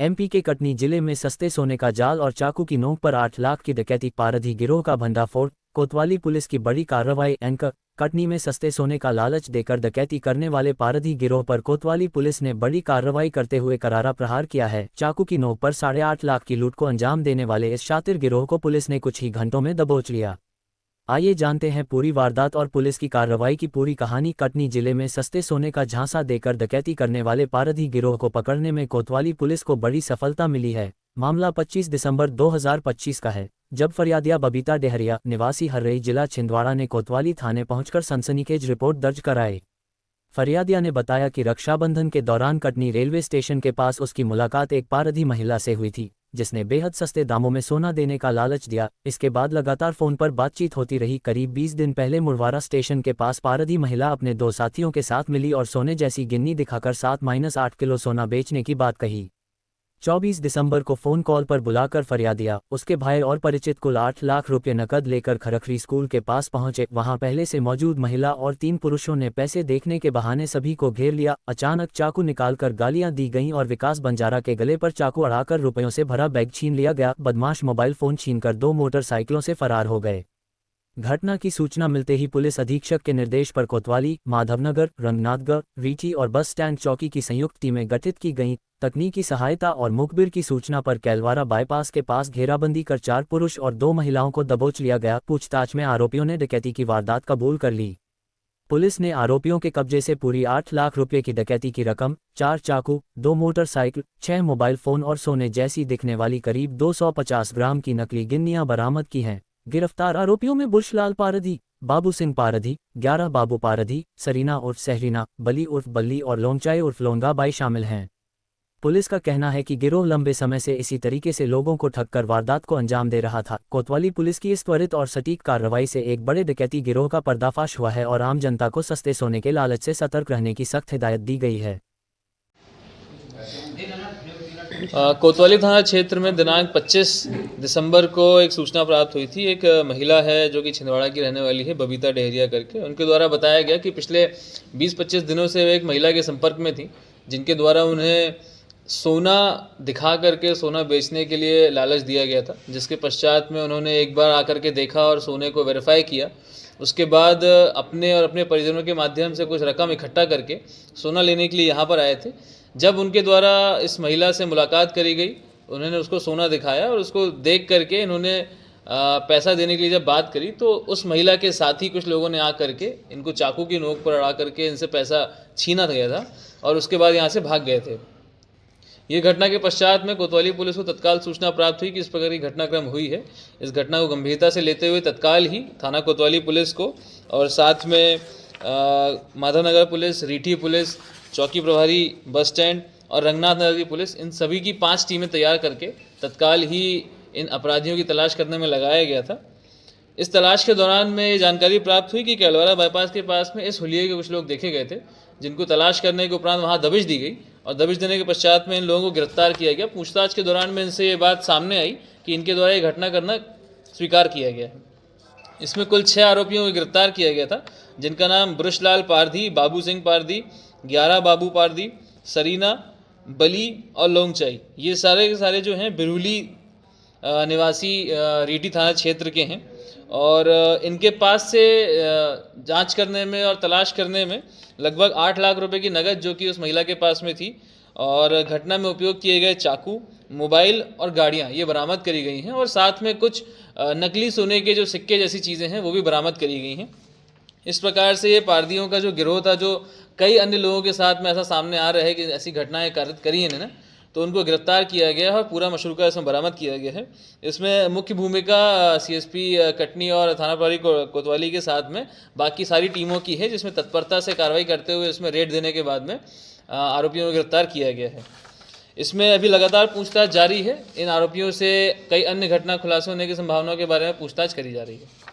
MP के कटनी जिले में सस्ते सोने का जाल और चाकू की नोक पर 8 लाख की डकैती, पारधी गिरोह का भंडाफोड़। कोतवाली पुलिस की बड़ी कार्रवाई। एंकर कटनी में सस्ते सोने का लालच देकर डकैती करने वाले पारधी गिरोह पर कोतवाली पुलिस ने बड़ी कार्रवाई करते हुए करारा प्रहार किया है। चाकू की नोक पर 8.5 लाख की लूट को अंजाम देने वाले इस शातिर गिरोह को पुलिस ने कुछ ही घंटों में दबोच लिया। आइए जानते हैं पूरी वारदात और पुलिस की कार्रवाई की पूरी कहानी। कटनी जिले में सस्ते सोने का झांसा देकर डकैती करने वाले पारधी गिरोह को पकड़ने में कोतवाली पुलिस को बड़ी सफलता मिली है। मामला 25 दिसंबर 2025 का है, जब फरियादिया बबीता डेहरिया निवासी हर्रई जिला छिंदवाड़ा ने कोतवाली थाने पहुंचकर सनसनीखेज रिपोर्ट दर्ज कराई। फरियादिया ने बताया कि रक्षाबंधन के दौरान कटनी रेलवे स्टेशन के पास उसकी मुलाकात एक पारधी महिला से हुई थी, जिसने बेहद सस्ते दामों में सोना देने का लालच दिया। इसके बाद लगातार फोन पर बातचीत होती रही। करीब 20 दिन पहले मुरवारा स्टेशन के पास पारधी महिला अपने 2 साथियों के साथ मिली और सोने जैसी गिन्नी दिखाकर 7-8 किलो सोना बेचने की बात कही। 24 दिसंबर को फ़ोन कॉल पर बुलाकर फरियादिया, उसके भाई और परिचित कुल 8 लाख रुपये नकद लेकर खरखरी स्कूल के पास पहुंचे। वहां पहले से मौजूद महिला और 3 पुरुषों ने पैसे देखने के बहाने सभी को घेर लिया। अचानक चाकू निकालकर गालियां दी गईं और विकास बंजारा के गले पर चाकू अड़ाकर रुपयों से भरा बैग छीन लिया गया। बदमाश मोबाइल फ़ोन छीनकर 2 मोटरसाइकिलों से फरार हो गए। घटना की सूचना मिलते ही पुलिस अधीक्षक के निर्देश पर कोतवाली, माधवनगर, रंगनाथगढ़, रीठी और बस स्टैंड चौकी की संयुक्त टीमें गठित की गईं। तकनीकी सहायता और मुखबिर की सूचना पर कैलवारा बाईपास के पास घेराबंदी कर 4 पुरुष और 2 महिलाओं को दबोच लिया गया। पूछताछ में आरोपियों ने डकैती की वारदात कबूल कर ली। पुलिस ने आरोपियों के कब्जे से पूरी 8 लाख रुपये की डकैती की रकम, 4 चाकू, 2 मोटरसाइकिल, 6 मोबाइल फ़ोन और सोने जैसी दिखने वाली करीब 250 ग्राम की नकली गिन्नियां बरामद की हैं। गिरफ्तार आरोपियों में बुशलाल पारधी, बाबू सिंह पारधी, 11 बाबू पारधी, सरीना उर्फ सहरीना, बली उर्फ बल्ली और लोंगचाई उर्फ लोंगाबाई शामिल हैं। पुलिस का कहना है कि गिरोह लंबे समय से इसी तरीके से लोगों को ठगकर वारदात को अंजाम दे रहा था। कोतवाली पुलिस की इस त्वरित और सटीक कार्रवाई से एक बड़े डकैती गिरोह का पर्दाफाश हुआ है और आम जनता को सस्ते सोने के लालच से सतर्क रहने की सख्त हिदायत दी गई है। कोतवाली थाना क्षेत्र में दिनांक 25 दिसंबर को एक सूचना प्राप्त हुई थी। एक महिला है जो कि छिंदवाड़ा की रहने वाली है, बबीता डेहरिया करके। उनके द्वारा बताया गया कि पिछले 20-25 दिनों से वे एक महिला के संपर्क में थी, जिनके द्वारा उन्हें सोना दिखा करके सोना बेचने के लिए लालच दिया गया था। जिसके पश्चात में उन्होंने एक बार आकर के देखा और सोने को वेरीफाई किया। उसके बाद अपने और अपने परिजनों के माध्यम से कुछ रकम इकट्ठा करके सोना लेने के लिए यहाँ पर आए थे। जब उनके द्वारा इस महिला से मुलाकात करी गई, उन्होंने उसको सोना दिखाया और उसको देख करके इन्होंने पैसा देने के लिए जब बात करी, तो उस महिला के साथ ही कुछ लोगों ने आ करके इनको चाकू की नोक पर अड़ा करके इनसे पैसा छीना गया था और उसके बाद यहाँ से भाग गए थे। ये घटना के पश्चात में कोतवाली पुलिस को तत्काल सूचना प्राप्त हुई कि इस प्रकार की घटनाक्रम हुई है। इस घटना को गंभीरता से लेते हुए तत्काल ही थाना कोतवाली पुलिस को और साथ में माधवनगर पुलिस, रीठी पुलिस, चौकी प्रभारी, बस स्टैंड और रंगनाथ नगर की पुलिस, इन सभी की 5 टीमें तैयार करके तत्काल ही इन अपराधियों की तलाश करने में लगाया गया था। इस तलाश के दौरान में ये जानकारी प्राप्त हुई कि कैलवारा बाईपास के पास में इस हुलिये के कुछ लोग देखे गए थे, जिनको तलाश करने के उपरांत वहाँ दबिश दी गई और दबिश देने के पश्चात में इन लोगों को गिरफ्तार किया गया। पूछताछ के दौरान में इनसे ये बात सामने आई कि इनके द्वारा ये घटना करना स्वीकार किया गया है। इसमें कुल 6 आरोपियों को गिरफ्तार किया गया था, जिनका नाम बुशलाल पारधी, बाबू सिंह पारधी, 11 बाबू पारधी, सरीना, बली और लोंगचाई, ये सारे के सारे जो हैं बिरुली निवासी रीठी थाना क्षेत्र के हैं। और इनके पास से जांच करने में और तलाश करने में लगभग 8 लाख रुपए की नकद जो कि उस महिला के पास में थी और घटना में उपयोग किए गए चाकू, मोबाइल और गाड़ियां ये बरामद करी गई हैं और साथ में कुछ नकली सोने के जो सिक्के जैसी चीज़ें हैं वो भी बरामद करी गई हैं। इस प्रकार से ये पारधियों का जो गिरोह था, जो कई अन्य लोगों के साथ में ऐसा सामने आ रहा है कि ऐसी घटनाएं कारित करी हैं इन्होंने, तो उनको गिरफ्तार किया गया है और पूरा मशरूका इसमें बरामद किया गया है। इसमें मुख्य भूमिका सीएसपी कटनी और थाना प्रभारी कोतवाली के साथ में बाकी सारी टीमों की है, जिसमें तत्परता से कार्रवाई करते हुए इसमें रेड देने के बाद में आरोपियों को गिरफ्तार किया गया है। इसमें अभी लगातार पूछताछ जारी है। इन आरोपियों से कई अन्य घटना खुलासे होने की संभावनाओं के बारे में पूछताछ करी जा रही है।